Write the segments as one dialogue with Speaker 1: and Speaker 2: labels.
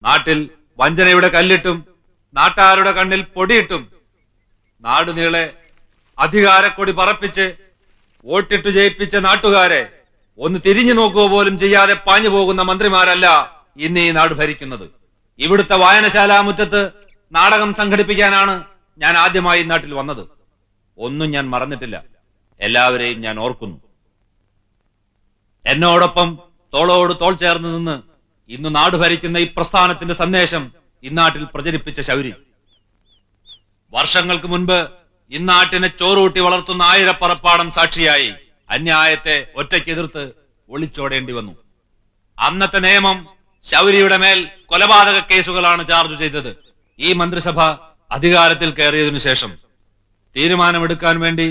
Speaker 1: നാട്ടിൽ വഞ്ചനയുടെ കല്ലിട്ടും നാട്ടാരുടെ കണ്ണിൽ പൊടിയിട്ടും നാടുനീളെ അധികാരക്കൊടി പറപ്പിച്ച് വോട്ടിട്ടു ജയിപ്പിച്ച നാട്ടുകാരെ ഒന്ന് തിരിഞ്ഞു നോക്കുക പോലും ചെയ്യാതെ പാഞ്ഞു പോകുന്ന മന്ത്രിമാരല്ല ഇന്ന് ഈ നാട് ഭരിക്കുന്നത്. ഇവിടുത്തെ വായനശാലാ മുറ്റത്ത് നാടകം സംഘടിപ്പിക്കാനാണ് ഞാൻ ആദ്യമായി നാട്ടിൽ വന്നത്. ഒന്നും ഞാൻ മറന്നിട്ടില്ല, എല്ലാവരെയും ഞാൻ ഓർക്കുന്നു. എന്നോടൊപ്പം തോളോട് തോൾ ചേർന്ന് നിന്ന് ഇന്ന് നാട് ഭരിക്കുന്ന ഈ പ്രസ്ഥാനത്തിന്റെ സന്ദേശം ഇന്നാട്ടിൽ പ്രചരിപ്പിച്ച ശൗരി. വർഷങ്ങൾക്ക് മുൻപ് ഇന്നാട്ടിനെ ചോറൂട്ടി വളർത്തുന്ന ആയിരപ്പറപ്പാടം സാക്ഷിയായി അന്യായത്തെ ഒറ്റയ്ക്കെതിർത്ത് ഒളിച്ചോടേണ്ടി വന്നു. അന്നത്തെ നിയമം ശൗരിയുടെ മേൽ കൊലപാതക കേസുകളാണ് ചാർജ് ചെയ്തത്. ഈ മന്ത്രിസഭ അധികാരത്തിൽ കയറിയതിനു ശേഷം തീരുമാനമെടുക്കാൻ വേണ്ടി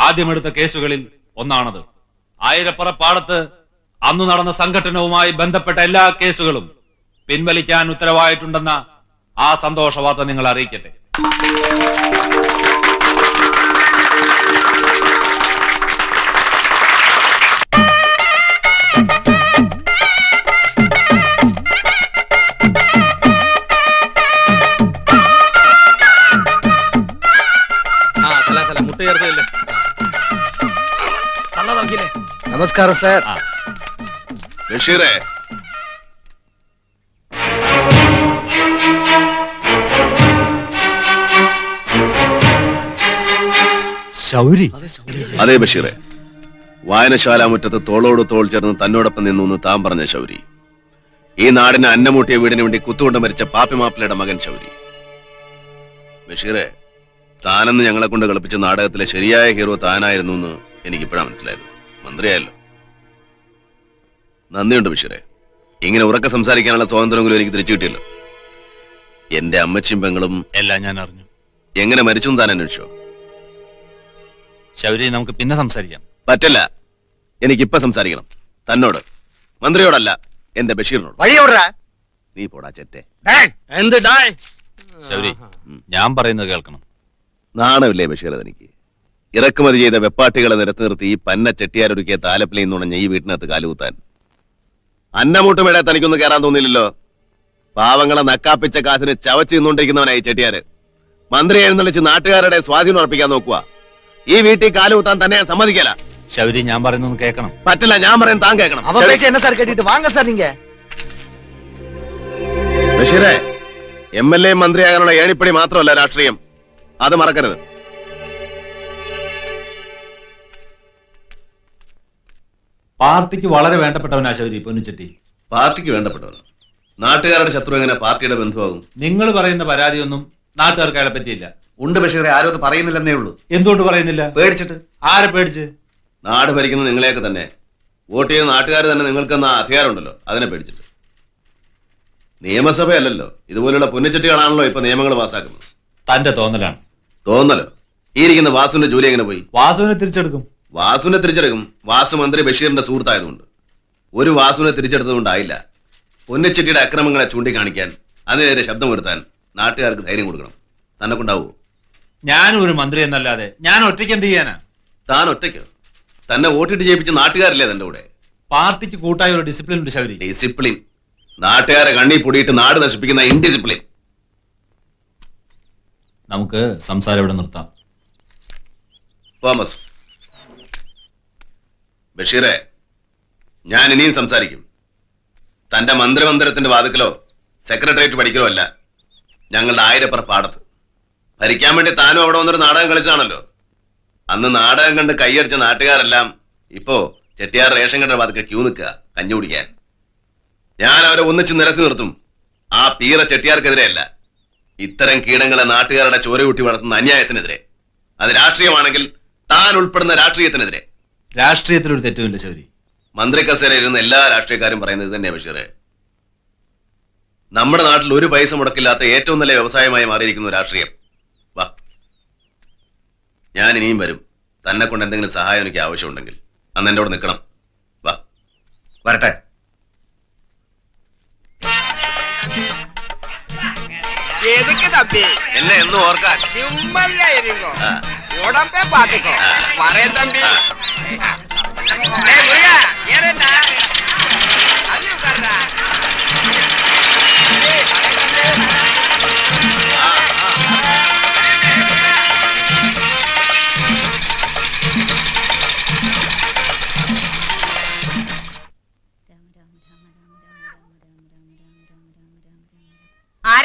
Speaker 1: ആദ്യമെടുത്ത കേസുകളിൽ ഒന്നാണത്. ആയിരപ്പുറപ്പാടത്ത് അന്നു നടന്ന സംഘടനവുമായി ബന്ധപ്പെട്ട എല്ലാ കേസുകളും പിൻവലിക്കാൻ ഉത്തരവായിട്ടുണ്ടെന്ന ആ സന്തോഷ വാർത്ത നിങ്ങൾ അറിയിക്കട്ടെ.
Speaker 2: നമസ്കാരം സാർ.
Speaker 3: ബഷീറേ,
Speaker 1: ശൗരി?
Speaker 3: അതെ ബഷീറേ, വായനശാല മുറ്റത്ത് തോളോട് തോൾ ചേർന്ന് തന്നോടൊപ്പം നിന്നു താൻ പറഞ്ഞ ശൗരി. ഈ നാടിന് അന്നമൂട്ടിയ വീടിന് വേണ്ടി കുത്തുകൊണ്ട് മരിച്ച പാപ്പിമാപ്പിളയുടെ മകൻ ശൗരി. ബഷീറേ, താനെന്ന് ഞങ്ങളെ കൊണ്ട് കളിപ്പിച്ച നാടകത്തിലെ ശരിയായ ഹീറോ താനായിരുന്നു എന്ന് എനിക്കിപ്പോഴാണ് മനസ്സിലായത്. മന്ത്രിയായല്ലോ. നന്ദിയുണ്ട് ബഷീറേ. ഇങ്ങനെ ഉറക്കെ സംസാരിക്കാനുള്ള സ്വാതന്ത്ര്യമെങ്കിലും എനിക്ക് തിരിച്ചു കിട്ടിയല്ലോ. എന്റെ അമ്മച്ചിയും പെങ്ങളും
Speaker 1: എല്ലാം ഞാൻ അറിഞ്ഞു.
Speaker 3: എങ്ങനെ മരിച്ചു താൻ അന്വേഷിച്ചോ?
Speaker 1: ശൗരി, നമുക്ക് പിന്നെ സംസാരിക്കാം.
Speaker 3: പറ്റില്ല, എനിക്കിപ്പ സംസാരിക്കണം. തന്നോട്, മന്ത്രിയോടല്ല, എന്റെ ബഷീറിനോട്. നീ പോടാ ചെറ്റേ.
Speaker 1: ശൗരി, ഞാൻ പറയുന്നത് കേൾക്കണം.
Speaker 3: നാണമില്ലേ ബഷീർ തനിക്ക്? ഇറക്കുമതി ചെയ്ത വെപ്പാട്ടികളെ നിരത്തി നിർത്തി ഈ പന്ന ചെട്ടിയാരൊരുക്കിയ താലപ്പിലയിൽ നുണഞ്ഞ ഈ വീട്ടിനകത്ത് കാലുകുത്താൻ അന്നമൂട്ടുമേടെ തനിക്കൊന്നും കയറാൻ തോന്നിയില്ലല്ലോ. പാവങ്ങളെ നക്കാപ്പിച്ച കാശിന് ചവച്ച് നിന്നുകൊണ്ടിരിക്കുന്നവനായി ചെട്ടിയാര്. മന്ത്രി എഴുന്നള്ളിച്ച് നാട്ടുകാരുടെ സ്വാധീനം ഉറപ്പിക്കാൻ നോക്കുക. ഈ വീട്ടിൽ കാലുകുത്താൻ തന്നെ ഞാൻ സമ്മതിക്കല.
Speaker 1: ശൗരി, ഞാൻ പറയുന്നത് കേൾക്കണം.
Speaker 3: പറ്റില്ല, ഞാൻ പറയുന്നത് താൻ കേൾക്കണം. ബഷീറെ, MLA മന്ത്രിയാകാനുള്ള ഏണിപ്പടി മാത്രമല്ല രാഷ്ട്രീയം, അത് മറക്കരുത്.
Speaker 1: പാർട്ടിക്ക് വളരെ വേണ്ടപ്പെട്ടവനാ ശൗരി പൊന്നിച്ചെട്ടി.
Speaker 3: പാർട്ടിക്ക് വേണ്ടപ്പെട്ടവൻ നാട്ടുകാരുടെ ശത്രു എങ്ങനെ പാർട്ടിയുടെ ബന്ധുവാകും?
Speaker 1: നിങ്ങൾ പറയുന്ന പരാതിയൊന്നും നാട്ടുകാർക്ക് അയാളെ പറ്റിയില്ല.
Speaker 2: ഉണ്ട് ബഷീറെ, ആരും അത് പറയുന്നില്ലെന്നേ ഉള്ളൂ.
Speaker 1: എന്തുകൊണ്ട് പറയുന്നില്ല?
Speaker 2: പേടിച്ചിട്ട്.
Speaker 1: ആരെ പേടിച്ച്?
Speaker 3: നാട് ഭരിക്കുന്നത് നിങ്ങളെയൊക്കെ തന്നെ. വോട്ട് ചെയ്ത നാട്ടുകാർ തന്നെ നിങ്ങൾക്കെന്ന അധികാരമുണ്ടല്ലോ, അതിനെ പേടിച്ചിട്ട്. നിയമസഭയല്ലല്ലോ, ഇതുപോലുള്ള പുന്നച്ചെട്ടികളാണല്ലോ ഇപ്പൊ നിയമങ്ങൾ പാസ്സാക്കുന്നത്.
Speaker 1: തന്റെ തോന്നലാണ്.
Speaker 3: തോന്നലോ? ഈ ഇരിക്കുന്ന വാസുവിന്റെ ജോലി എങ്ങനെ പോയി?
Speaker 1: വാസുവിനെ തിരിച്ചെടുക്കും.
Speaker 3: വാസുവിനെ തിരിച്ചെടുക്കും. വാസു മന്ത്രി ബഷീറിന്റെ സുഹൃത്തായതുകൊണ്ട്. ഒരു വാസുവിനെ തിരിച്ചെടുത്തതുകൊണ്ടായില്ല. പൊന്നച്ചെട്ടിയുടെ അക്രമങ്ങളെ ചൂണ്ടിക്കാണിക്കാൻ, അതിനെതിരെ ശബ്ദമുയർത്താൻ നാട്ടുകാർക്ക് ധൈര്യം കൊടുക്കണം. തന്നെ കൊണ്ടാവോ?
Speaker 1: ഞാനും ഒരു മന്ത്രി എന്നല്ലാതെ ഞാൻ ഒറ്റയ്ക്ക് എന്ത് ചെയ്യാനാ?
Speaker 3: താൻ ഒറ്റയ്ക്കോ? തന്നെ വോട്ടിട്ട് ജയിപ്പിച്ച നാട്ടുകാരല്ലേ തന്റെ കൂടെ?
Speaker 1: പാർട്ടിക്ക് കൂട്ടായ ഒരു ഡിസിപ്ലിൻ ഉണ്ട് ശൗരി.
Speaker 3: ഡിസിപ്ലിൻ? നാട്ടുകാരെ കണ്ണി പൊടിയിട്ട് നാട് നശിപ്പിക്കുന്ന ഇൻഡിസിപ്ലിൻ.
Speaker 1: നമുക്ക് സംസാരം ഇവിടെ നിർത്താം.
Speaker 3: തോമസ്, ബഷീറെ, ഞാൻ ഇനിയും സംസാരിക്കും. തന്റെ മന്ത്രിമന്ദിരത്തിന്റെ വാതിക്കലോ സെക്രട്ടേറിയറ്റ് പഠിക്കലോ അല്ല, ഞങ്ങളുടെ ആയിരപ്പുറ പാടത്ത്. ഭരിക്കാൻ വേണ്ടി താനും അവിടെ വന്നൊരു നാടകം കളിച്ചാണല്ലോ. അന്ന് നാടകം കണ്ട് കൈയടിച്ച നാട്ടുകാരെല്ലാം ഇപ്പോ ചെട്ടിയാർ റേഷൻ കട വാതിക്ക ക്യൂ നിൽക്കുക കഞ്ഞി കുടിക്കാൻ. ഞാൻ അവരെ ഒന്നിച്ച് നിരത്തി നിർത്തും. ആ പീറ ചെട്ടിയാർക്കെതിരെയല്ല, ഇത്തരം കീടങ്ങളെ നാട്ടുകാരുടെ ചോരയൂട്ടി വളർത്തുന്ന അന്യായത്തിനെതിരെ. അത് രാഷ്ട്രീയമാണെങ്കിൽ താൻ ഉൾപ്പെടുന്ന രാഷ്ട്രീയത്തിനെതിരെ.
Speaker 1: രാഷ്ട്രീയത്തിലൊരു തെറ്റുമില്ല ശൗരി.
Speaker 3: മന്ത്രി കസേരയിൽ ഇരുന്ന് എല്ലാ രാഷ്ട്രീയക്കാരും പറയുന്നത് തന്നെയാ ബഷീറെ. നമ്മുടെ നാട്ടിൽ ഒരു പൈസ മുടക്കില്ലാത്ത ഏറ്റവും നല്ല വ്യവസായമായി മാറിയിരിക്കുന്നു രാഷ്ട്രീയം. വാ, ഞാൻ ഇനിയും വരും. തന്നെ കൊണ്ട് എന്തെങ്കിലും സഹായം എനിക്ക് ആവശ്യമുണ്ടെങ്കിൽ അന്ന് എന്റെ കൂടെ നിൽക്കണം. വാ,
Speaker 2: വരട്ടെ.
Speaker 3: എന്നെ എന്നും ഓർക്കാൻ.
Speaker 4: உடம்பே பாத்துக்கோ. வரேன் தம்பி. முருகா ஏறா. அது உட்கார்றா.